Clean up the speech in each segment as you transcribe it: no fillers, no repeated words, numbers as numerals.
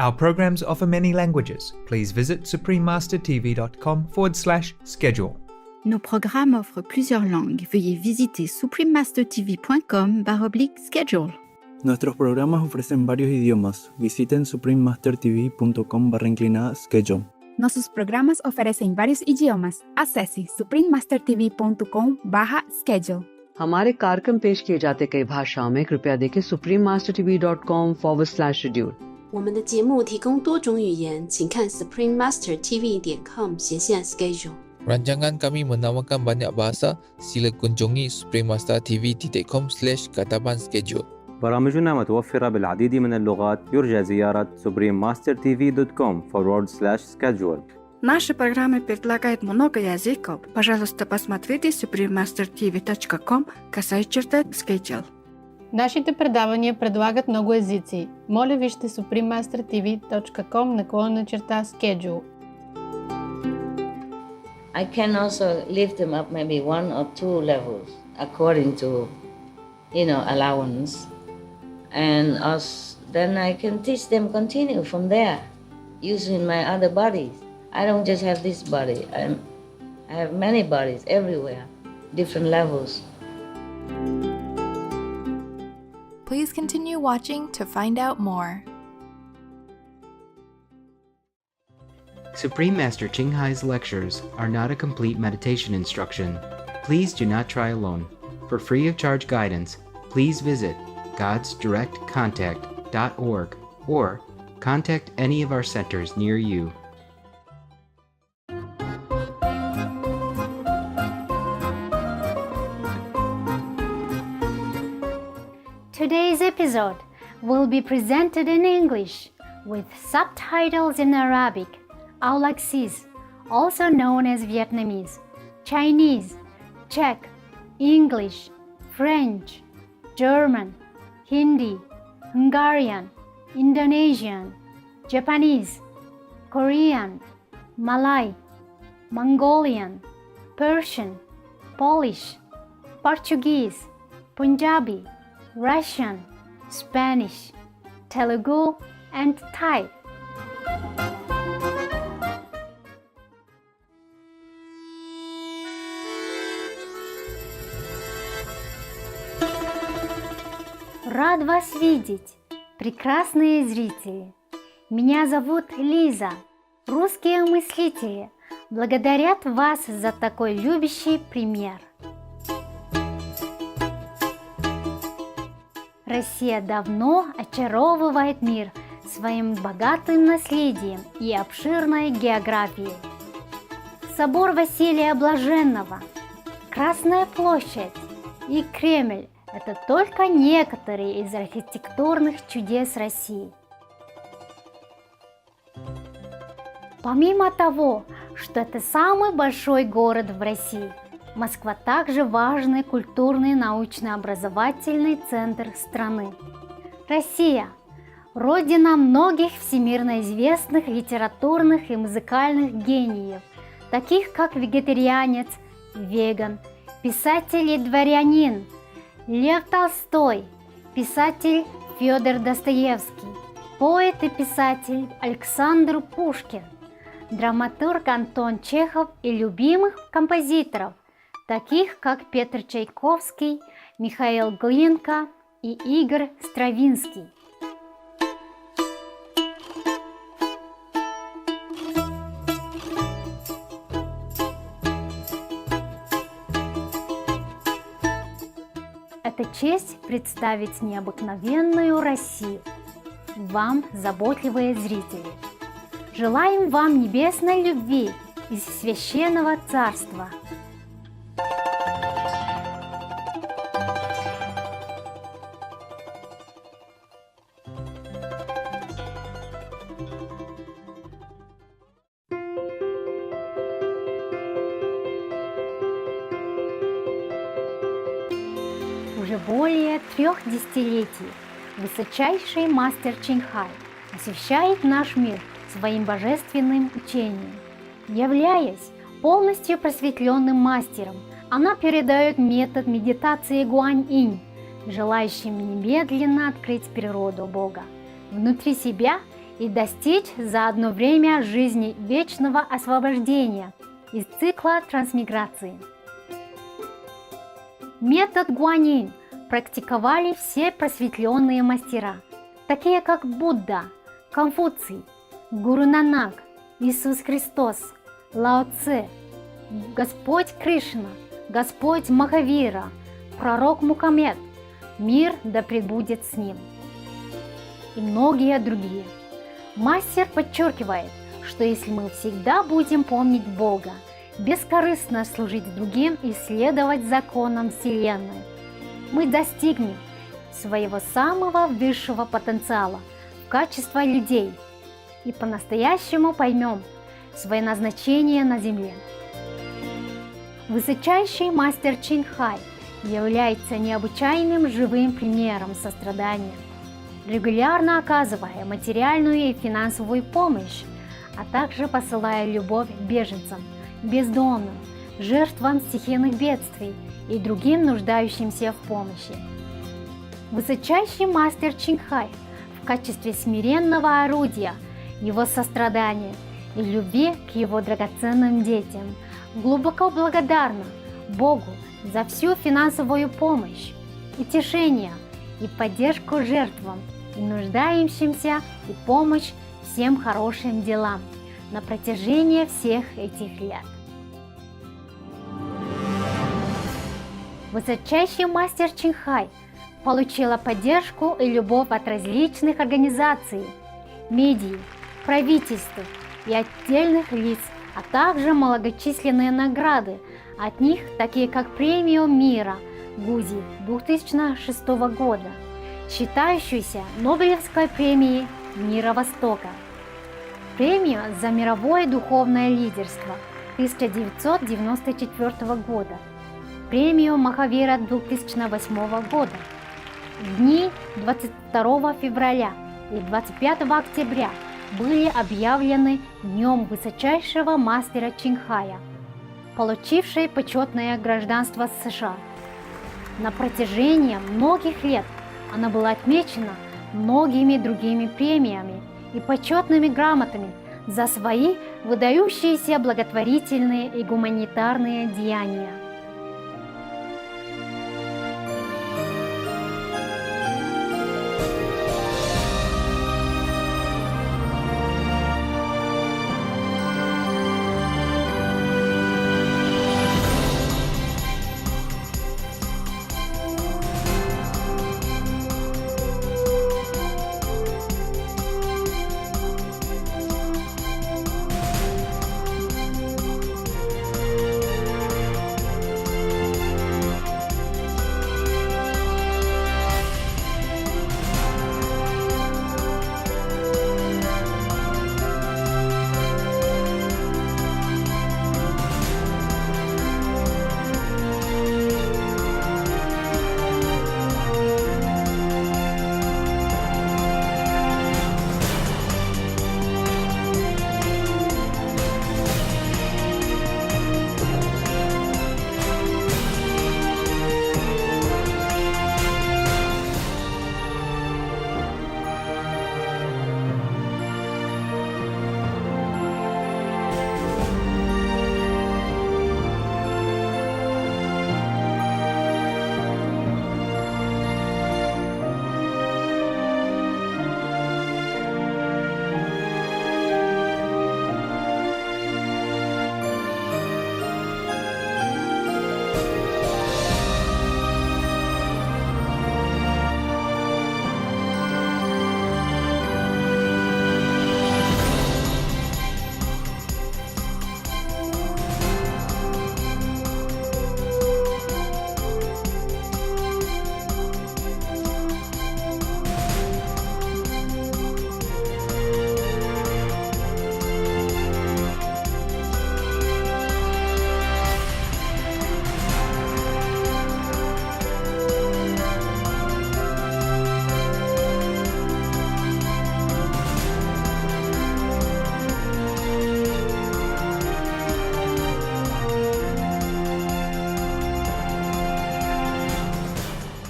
Our programs offer many languages. Please visit suprememastertv.com/schedule. Nos programmes offrent plusieurs langues. Veuillez visiter suprememastertv.com/schedule. Nuestros programas ofrecen varios idiomas. Visiten suprememastertv.com/schedule. Nossos programas oferecem vários idiomas. Acesse suprememastertv.com/schedule. हमारे कार्यक्रम पेश किए जाते कई भाषाओं में कृपया देखें suprememastertv.com/schedule。我们的节目提供多种语言，请看 suprememastertv.com/schedule。Rancangan kami menawarkan banyak bahasa. Sila kunjungi suprememastertv.com/kataban-schedule. برامجنا متوفرة بالعديد من اللغات. يرجى زيارة suprememastertv.com/schedule. Наши программы предлагают много языков. Пожалуйста, посмотрите suprememastertv.com/schedule. Нашите предавания предлагат много езици. Моля вижте suprememastertv.com/schedule. I can also lift them up maybe 1 or 2 levels according to, allowance. And then I can teach them continue from there using my other bodies. I don't just have this body. I have many bodies everywhere, different levels. Please continue watching to find out more. Supreme Master Ching Hai's lectures are not a complete meditation instruction. Please do not try alone. For free of charge guidance, please visit godsdirectcontact.org or contact any of our centers near you. Today's episode will be presented in English with subtitles in Arabic, Aulacese, also known as Vietnamese, Chinese, Czech, English, French, German, Hindi, Hungarian, Indonesian, Japanese, Korean, Malay, Mongolian, Persian, Polish, Portuguese, Punjabi, Russian, Spanish, Telugu, and Thai. Рад вас видеть, прекрасные зрители! Меня зовут Лиза. Русские мыслители благодарят вас за такой любящий пример. Россия давно очаровывает мир своим богатым наследием и обширной географией. Собор Василия Блаженного, Красная площадь и Кремль – это только некоторые из архитектурных чудес России. Помимо того, что это самый большой город в России, Москва также важный культурный научно-образовательный центр страны. Россия – родина многих всемирно известных литературных и музыкальных гениев, таких как вегетарианец, веган, писатель и дворянин Лев Толстой, писатель Федор Достоевский, поэт и писатель Александр Пушкин, драматург Антон Чехов и любимых композиторов, таких как Петр Чайковский, Михаил Глинка и Игорь Стравинский. Это честь представить необыкновенную Россию. Вам, заботливые зрители, желаем вам небесной любви из священного царства. Уже более 3 десятилетий высочайший мастер Чing Hai освещает наш мир своим божественным учением. Являясь полностью просветленным мастером, она передает метод медитации Гуань-инь, желающим немедленно открыть природу Бога внутри себя и достичь за одно время жизни вечного освобождения из цикла трансмиграции. Метод Гуанин практиковали все просветленные мастера, такие как Будда, Конфуций, Гуру Нанак, Иисус Христос, Лао Цзэ, Господь Кришна, Господь Махавира, пророк Мухаммед, мир да пребудет с ним, и многие другие. Мастер подчеркивает, что если мы всегда будем помнить Бога, бескорыстно служить другим и следовать законам Вселенной, мы достигнем своего самого высшего потенциала в качестве людей и по-настоящему поймем свое назначение на Земле. Высочайший мастер Чинхай является необычайным живым примером сострадания, регулярно оказывая материальную и финансовую помощь, а также посылая любовь беженцам, бездомным, жертвам стихийных бедствий и другим нуждающимся в помощи. Высочайший мастер Чинхай в качестве смиренного орудия его сострадания и любви к его драгоценным детям глубоко благодарна Богу за всю финансовую помощь, утешение и поддержку жертвам и нуждающимся и помощь всем хорошим делам на протяжении всех этих лет. Высочайший мастер Чинхай получила поддержку и любовь от различных организаций, медий, правительств и отдельных лиц, а также многочисленные награды от них, такие как премию мира Гузи 2006 года, считающуюся Нобелевской премией мира Востока, премию за мировое духовное лидерство 1994 года, премию Махавира 2008 года. В дни 22 февраля и 25 октября были объявлены Днем Высочайшего Мастера Чинхая, получившей почетное гражданство США. На протяжении многих лет она была отмечена многими другими премиями и почетными грамотами за свои выдающиеся благотворительные и гуманитарные деяния.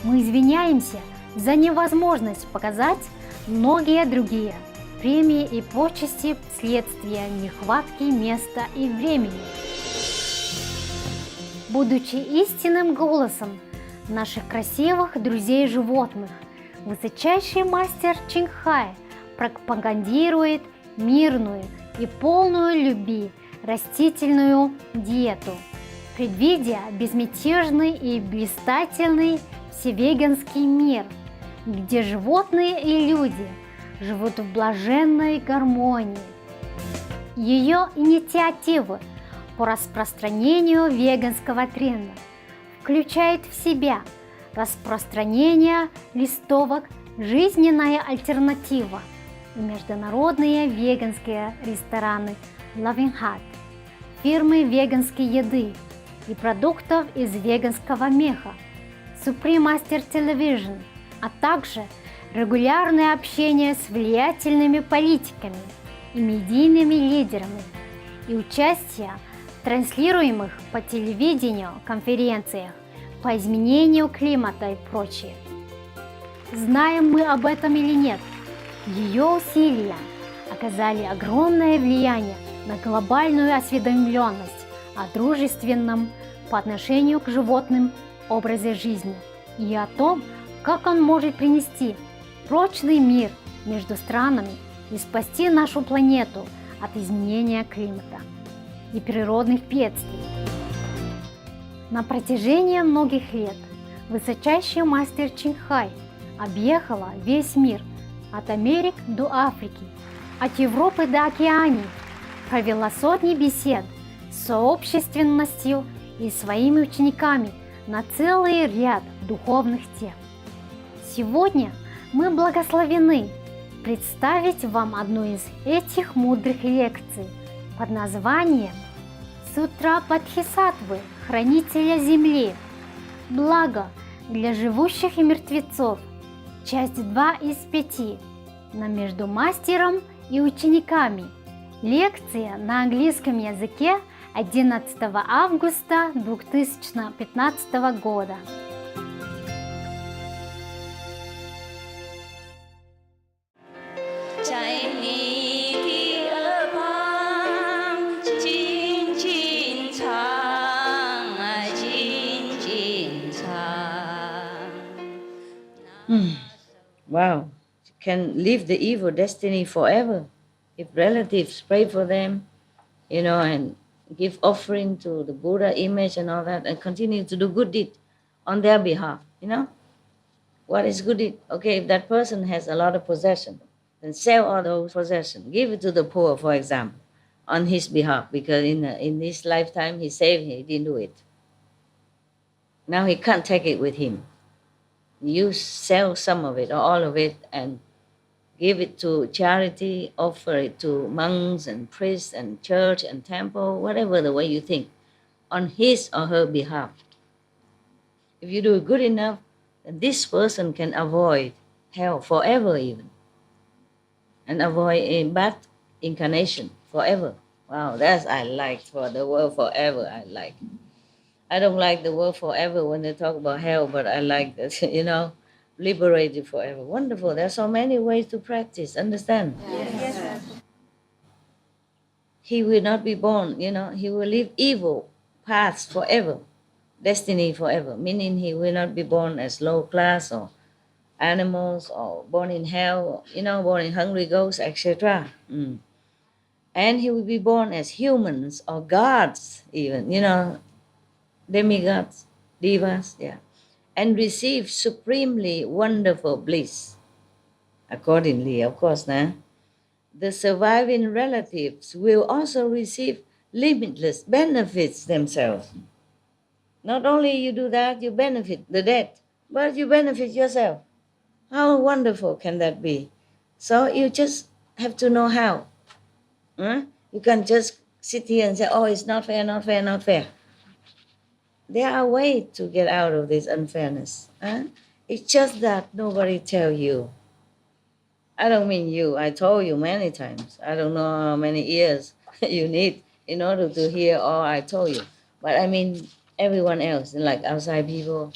Мы извиняемся за невозможность показать многие другие премии и почести вследствие нехватки места и времени. Будучи истинным голосом наших красивых друзей-животных, высочайший мастер Чинхай пропагандирует мирную и полную любви растительную диету, предвидя безмятежный и блистательный всевеганский мир, где животные и люди живут в блаженной гармонии. Ее инициативы по распространению веганского тренда включают в себя распространение листовок «Жизненная альтернатива» и международные веганские рестораны Loving Hut, фирмы веганской еды и продуктов из веганского меха Supreme Master Television, а также регулярное общение с влиятельными политиками и медийными лидерами и участие в транслируемых по телевидению конференциях по изменению климата и прочее. Знаем мы об этом или нет, ее усилия оказали огромное влияние на глобальную осведомленность о дружественном по отношению к животным образе жизни и о том, как он может принести прочный мир между странами и спасти нашу планету от изменения климата и природных бедствий. На протяжении многих лет высочайший мастер Чинхай объехала весь мир от Америк до Африки, от Европы до Океании, провела сотни бесед с сообщественностью и своими учениками на целый ряд духовных тем. Сегодня мы благословены представить вам одну из этих мудрых лекций под названием «Сутра Бодхисаттвы, хранителя Земли. Благо для живущих и мертвецов», часть 2 из 5, на между мастером и учениками. Лекция на английском языке 11 августа 2015 года. Wow, can live the evil destiny forever if relatives pray for them, and give offering to the Buddha image and all that, and continue to do good deed on their behalf, What is good deed? Okay, if that person has a lot of possession, then sell all those possessions, give it to the poor, for example, on his behalf, because in his lifetime he saved, he didn't do it. Now he can't take it with him. You sell some of it or all of it and give it to charity, offer it to monks and priests and church and temple, whatever the way you think, on his or her behalf. If you do it good enough, then this person can avoid hell forever even, and avoid a bad incarnation forever. Wow, that's I like for the word forever, I like. I don't like the word forever when they talk about hell, but I like that, liberated forever. Wonderful. There are so many ways to practice, understand? Yes. He will not be born, he will live evil paths forever, destiny forever, meaning he will not be born as low class or animals or born in hell, born in hungry ghosts, etc. And he will be born as humans or gods even, demigods, divas, and receive supremely wonderful bliss. Accordingly, of course, the surviving relatives will also receive limitless benefits themselves. Not only you do that, you benefit the dead, but you benefit yourself. How wonderful can that be? So you just have to know how. You can't just sit here and say, oh, it's not fair, not fair, not fair. There are ways to get out of this unfairness. It's just that nobody tell you. I don't mean you. I told you many times. I don't know how many years you need in order to hear all I told you. But I mean everyone else, like outside people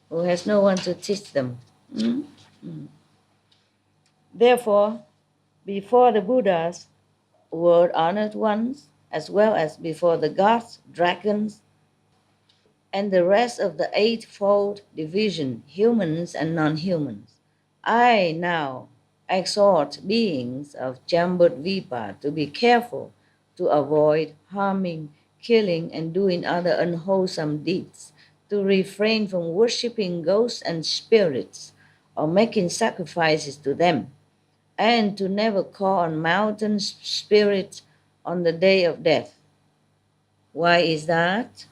who has no one to teach them. Therefore, before the Buddhas, world-honored ones, as well as before the gods, dragons, and the rest of the eightfold division, humans and non-humans. I now exhort beings of Jambudvipa to be careful to avoid harming, killing, and doing other unwholesome deeds, to refrain from worshipping ghosts and spirits or making sacrifices to them, and to never call on mountain spirits on the day of death. Why is that?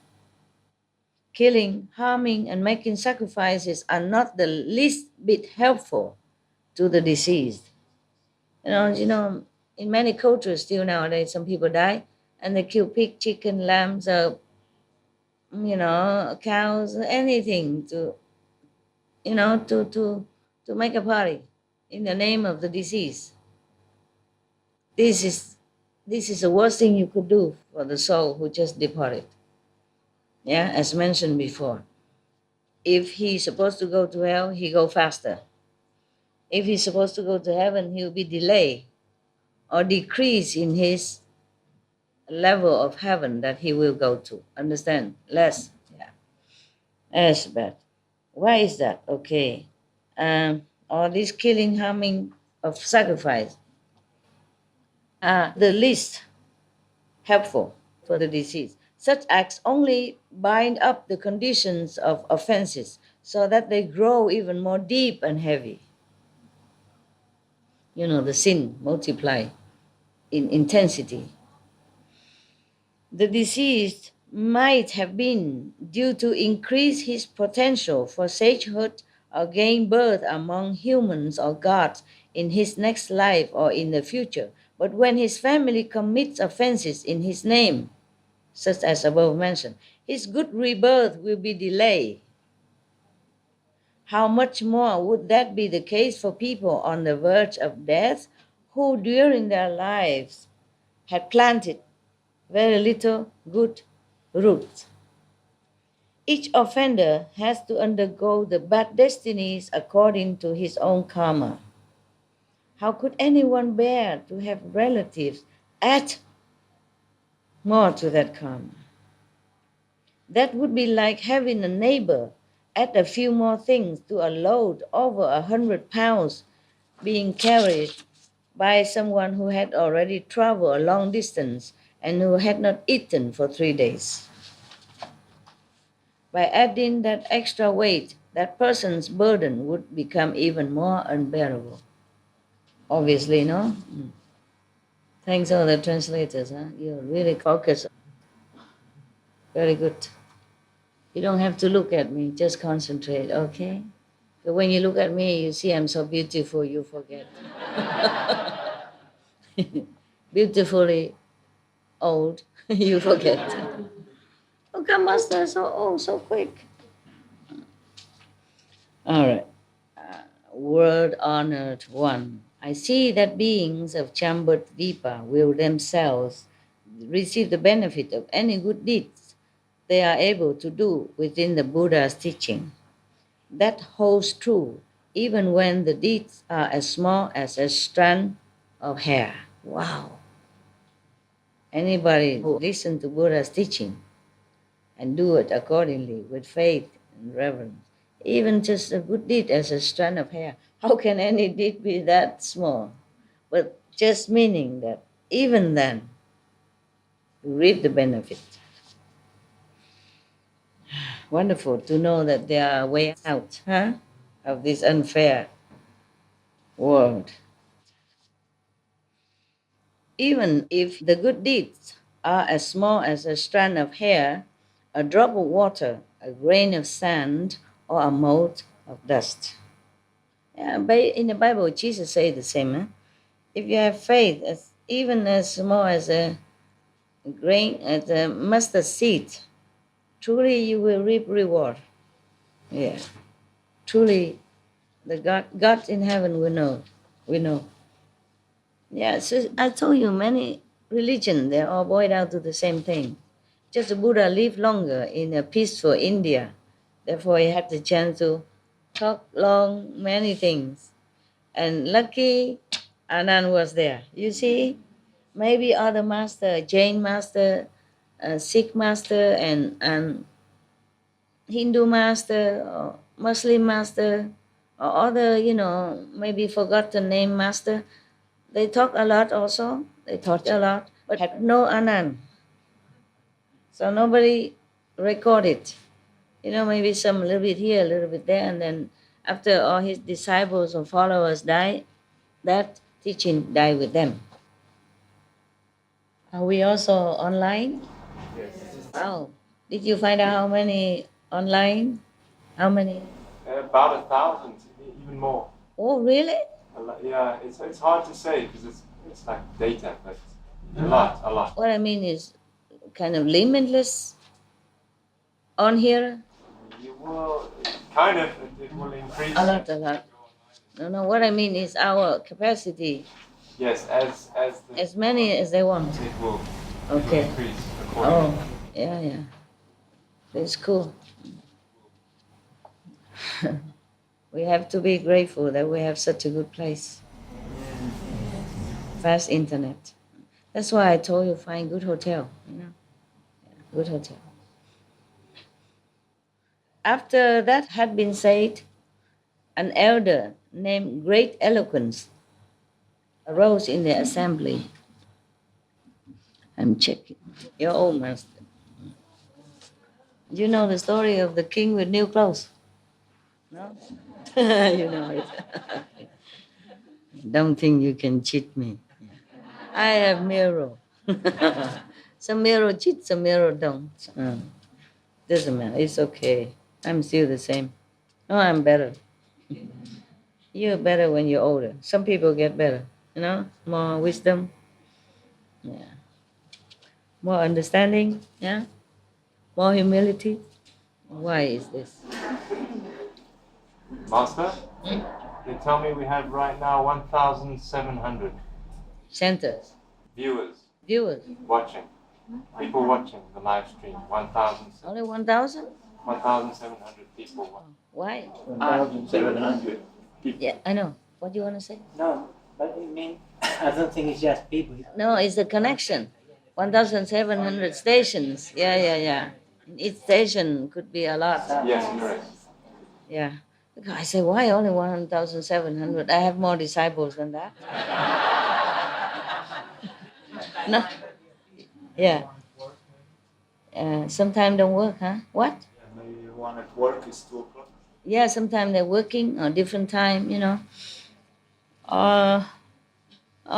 Killing, harming, and making sacrifices are not the least bit helpful to the deceased. You know, in many cultures still nowadays, some people die and they kill pig, chicken, lambs, cows, anything to make a party in the name of the deceased. This is the worst thing you could do for the soul who just departed. Yeah, as mentioned before. If he's supposed to go to hell, he go faster. If he's supposed to go to heaven, he'll be delayed or decrease in his level of heaven that he will go to. Understand? Less. Yeah. That's bad. Why is that? Okay. All this killing, harming of sacrifice are the least helpful for the deceased. Such acts only bind up the conditions of offenses so that they grow even more deep and heavy. The sin multiply in intensity. The deceased might have been due to increase his potential for sagehood or gain birth among humans or gods in his next life or in the future. But when his family commits offenses in his name, such as above mentioned, his good rebirth will be delayed. How much more would that be the case for people on the verge of death who during their lives had planted very little good roots? Each offender has to undergo the bad destinies according to his own karma. How could anyone bear to have relatives add more to that karma? That would be like having a neighbor add a few more things to a load over 100 pounds being carried by someone who had already traveled a long distance and who had not eaten for 3 days. By adding that extra weight, that person's burden would become even more unbearable. Obviously, no? Thanks all the translators, huh? You really focus. Very good. You don't have to look at me, just concentrate, okay? But when you look at me, you see I'm so beautiful, you forget. Beautifully old, you forget. Oh, God, Master, so old, so quick. All right. World-honored one. I see that beings of Jambudvipa will themselves receive the benefit of any good deeds they are able to do within the Buddha's teaching. That holds true even when the deeds are as small as a strand of hair. Wow. Anybody who listens to Buddha's teaching and do it accordingly with faith and reverence, even just a good deed as a strand of hair, how can any deed be that small? But just meaning that even then, you reap the benefit. Wonderful to know that there are ways out of this unfair world. Even if the good deeds are as small as a strand of hair, a drop of water, a grain of sand, or a mote of dust. Yeah, in the Bible, Jesus said the same. If you have faith, even as small as a grain, as a mustard seed, truly you will reap reward. Yeah, truly, the God in heaven will know. We know. Yeah, so I told you many religions, they all boil down to the same thing. Just the Buddha lived longer in a peaceful India. Therefore, he had the chance to talk long many things. And lucky Anand was there. You see, maybe other master, Jain master, Sikh master, and Hindu master, or Muslim master, or other, maybe forgotten name master, they talk a lot also. They taught a lot, but had no Anand. So nobody recorded. Maybe some a little bit here, a little bit there, and then after all his disciples or followers died, that teaching died with them. Are we also online? Yes. Wow. Did you find out how many online? How many? About 1,000, even more. Oh, really? Yeah, it's hard to say because it's like data, but a lot. What I mean is kind of limitless on here. You will kind of, it will increase. A lot. No, what I mean is our capacity. Yes, as many as they want. It will increase accordingly. Oh, yeah. That's cool. We have to be grateful that we have such a good place. Fast internet. That's why I told you find good hotel. Good hotel. After that had been said, an elder named Great Eloquence arose in the assembly. I'm checking. Your old master. You know the story of the king with new clothes? No? You know it. Don't think you can cheat me. I have mirror. Some mirror cheat, some mirror don't. Doesn't matter. It's okay. I'm still the same. No, I'm better. You're better when you're older. Some people get better. More wisdom. Yeah. More understanding. Yeah. More humility. Why is this? Master, they tell me we have right now 1,700 centers. Viewers. Watching. People watching the live stream. 1,000. Only 1,000? 1,700 people watching. Why? 1,700 people. Yeah, I know. What do you want to say? No, but I mean, I don't think it's just people. No, it's the connection. 1,700 stations. Yeah. Each station could be a lot. Yes, correct. Yeah. I say, why only 1,700? I have more disciples than that. No. Yeah. Sometimes don't work, huh? What? Maybe one at work is 2 o'clock. Yeah, sometimes they're working or different time, Or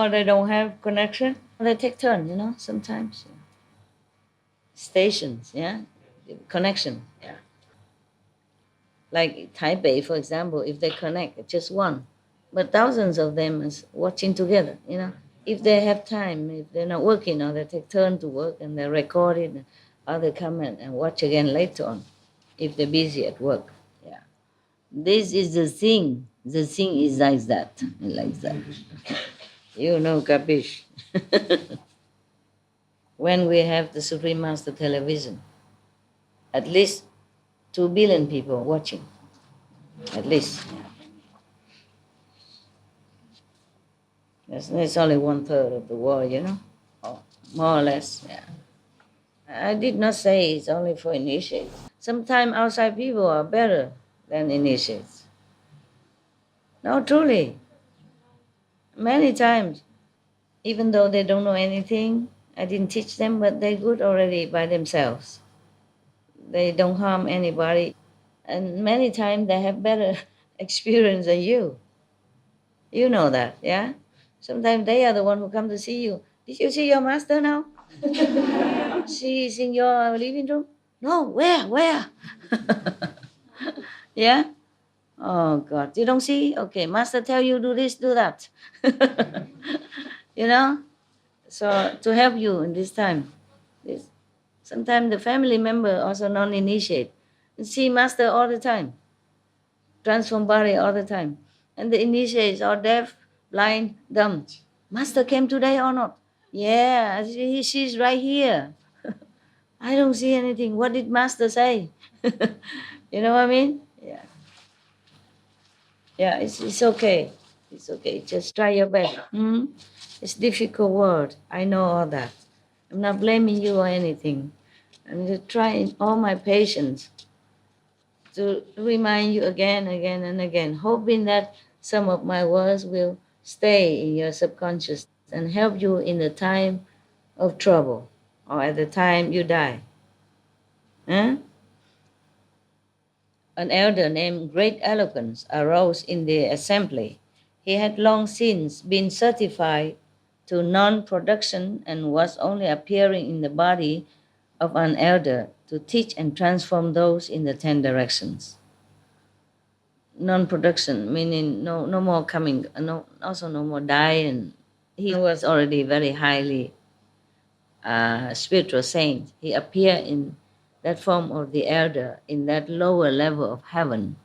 they don't have connection. They take turn, sometimes. Yeah. Stations, yeah? Connection, yeah. Like Taipei, for example, if they connect, just one. But thousands of them is watching together, If they have time, if they're not working, or they take turn to work and they record it, or they come and watch again later on, if they're busy at work. Yeah. This is the thing. The thing is like that. Kapish. When we have the Supreme Master television, at least 2 billion people watching. At least. It's only 1/3 of the world, or more or less. Yeah. I did not say it's only for initiates. Sometimes outside people are better than initiates. No, truly. Many times, even though they don't know anything, I didn't teach them, but they're good already by themselves. They don't harm anybody. And many times they have better experience than you. You know that, yeah? Sometimes they are the one who come to see you. Did you see your master now? She is in your living room? No, where? Yeah? Oh, God. You don't see? Okay, master tell you do this, do that. So to help you in this time. Sometimes the family member also non-initiate. See master all the time. Transform body all the time. And the initiates are deaf, blind, dumb. Master came today or not? Yeah, she's right here. I don't see anything. What did master say? You know what I mean? Yeah. Yeah, it's okay. It's okay. Just try your best. It's difficult word. I know all that. I'm not blaming you or anything. I'm just trying all my patience to remind you again, again, and again, hoping that some of my words will stay in your subconscious and help you in the time of trouble or at the time you die. Huh? An elder named Great Eloquence arose in the assembly. He had long since been certified to non-production and was only appearing in the body of an elder to teach and transform those in the 10 directions. Non-production, meaning no more coming, also no more dying. He was already very highly spiritual saint. He appeared in that form of the elder in that lower level of heaven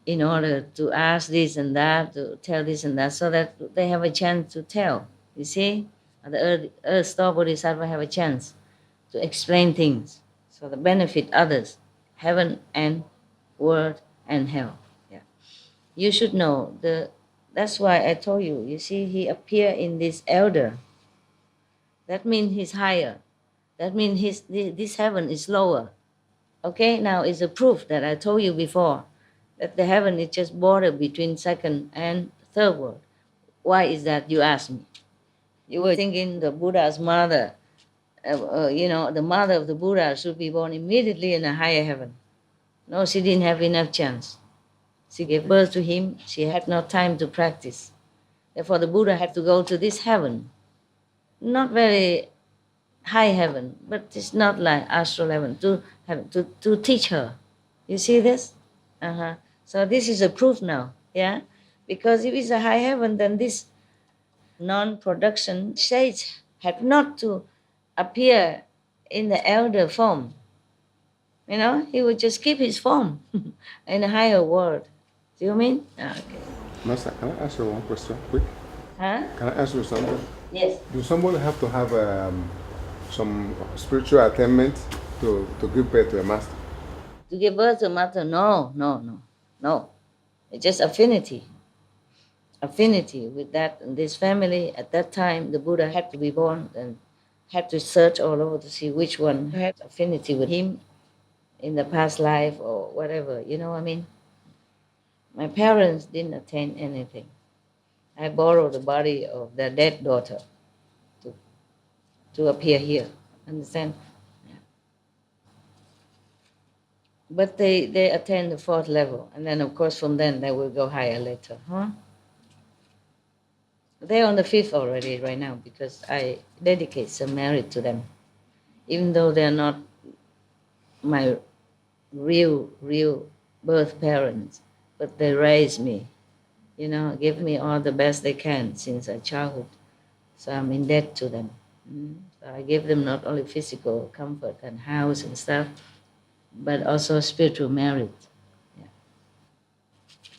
in order to ask this and that, to tell this and that, so that they have a chance to tell. You see, the earth star Bodhisattva have a chance to explain things, so to benefit others, heaven and world and hell. Yeah, you should know that's why I told you. You see, he appeared in this elder. That means he's higher. That means this heaven is lower. Okay, now it's a proof that I told you before that the heaven is just border between second and third world. Why is that, you ask me? You were thinking the Buddha's mother, the mother of the Buddha should be born immediately in a higher heaven. No, she didn't have enough chance. She gave birth to him. She had no time to practice. Therefore, the Buddha had to go to this heaven. Not very high heaven, but it's not like astral heaven, to teach her. You see this? So this is a proof now, yeah? Because if it's a high heaven, then this non-production stage had not to appear in the elder form. He would just keep his form in a higher world. Do you mean? Okay. Master, can I ask you one question quick? Huh? Can I ask you something? Yes. Do somebody have to have some spiritual attainment to give birth to a master? To give birth to a master? No. It's just affinity. Affinity with that and this family. At that time, the Buddha had to be born and had to search all over to see which one had affinity with him in the past life or whatever. You know what I mean? My parents didn't attain anything. I borrowed the body of their dead daughter to appear here. Understand? Yeah. But they attain the 4th level, and then of course from then they will go higher later. They're on the 5th already right now because I dedicate some merit to them, even though they're not my real birth parents, but they raised me. Give me all the best they can since a childhood. So I'm in debt to them. So I give them not only physical comfort and house and stuff, but also spiritual merit. Yeah.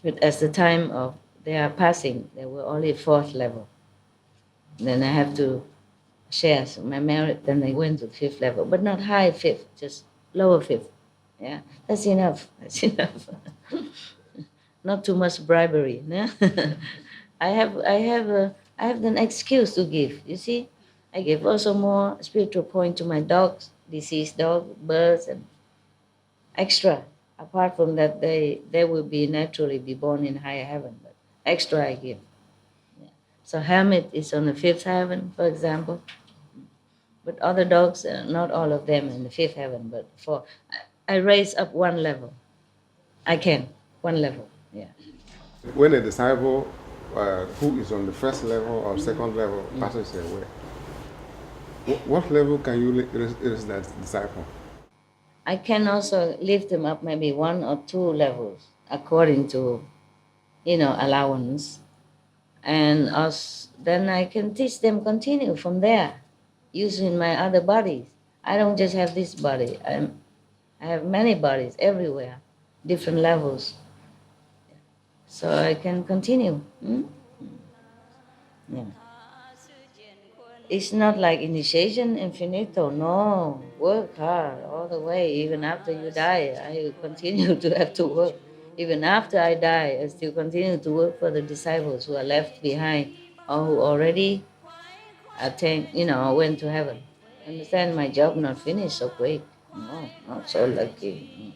But as the time of they are passing, they were only 4th level. Then I have to share my merit, then they went to 5th level, but not high 5th, just lower 5th. Yeah, that's enough. Not too much bribery. No? I have an excuse to give. You see, I give also more spiritual point to my dogs, deceased dog, birds, and extra. Apart from that, they will naturally be born in higher heaven, but extra I give. Yeah. So hermit is on the 5th heaven, for example. But other dogs, not all of them in the 5th heaven, but I raise up one level. I can, one level. Yeah. When a disciple who is on the 1st level or 2nd level passes away, what level can you raise that disciple? I can also lift them up maybe 1 or 2 levels according to, allowance. And then I can teach them continue from there using my other bodies. I don't just have this body. I have many bodies everywhere, different levels. So I can continue. Yeah. It's not like initiation infinito. No, work hard all the way. Even after you die, I will continue to have to work. Even after I die, I still continue to work for the disciples who are left behind or who already attained, went to heaven. Understand, my job not finished so quick. No, not so lucky.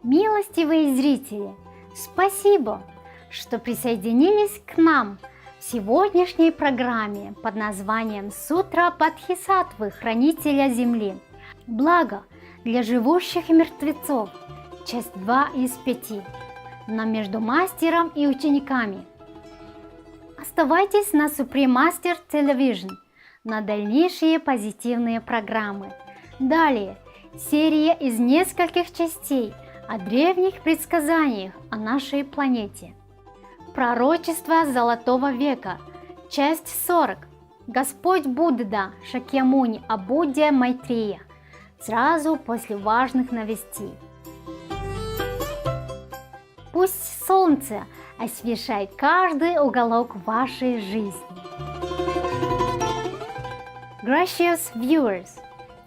Милостивые зрители, спасибо, что присоединились к нам в сегодняшней программе под названием «Сутра Бодхисаттвы, Хранителя Земли. Благо для живущих и мертвецов. Часть 2 из 5». Но между мастером и учениками. Оставайтесь на Supreme Master Television на дальнейшие позитивные программы. Далее серия из нескольких частей о древних предсказаниях о нашей планете. Пророчество Золотого века. Часть 40. Господь Будда Шакьямуни о Будде Майтрея. Сразу после важных новостей. Пусть солнце освещает каждый уголок вашей жизни. Gracious viewers,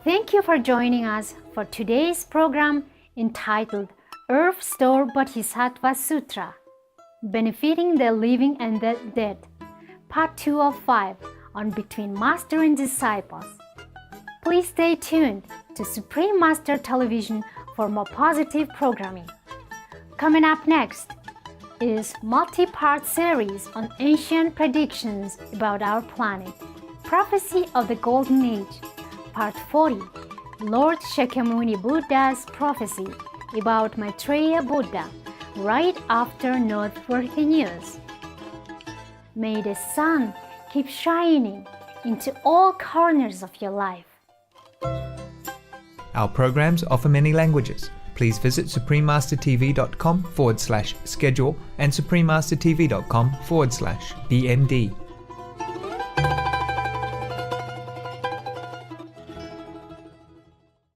thank you for joining us for today's program entitled Earth Store Bodhisattva Sutra, Benefiting the Living and the Dead, Part 2 of 5 on Between Master and Disciples. Please stay tuned to Supreme Master Television for more positive programming. Coming up next is multi-part series on ancient predictions about our planet, Prophecy of the Golden Age, Part 40, Lord Shakyamuni Buddha's prophecy about Maitreya Buddha right after noteworthy news. May the sun keep shining into all corners of your life. Our programs offer many languages. Please visit suprememastertv.com/schedule and suprememastertv.com/BND.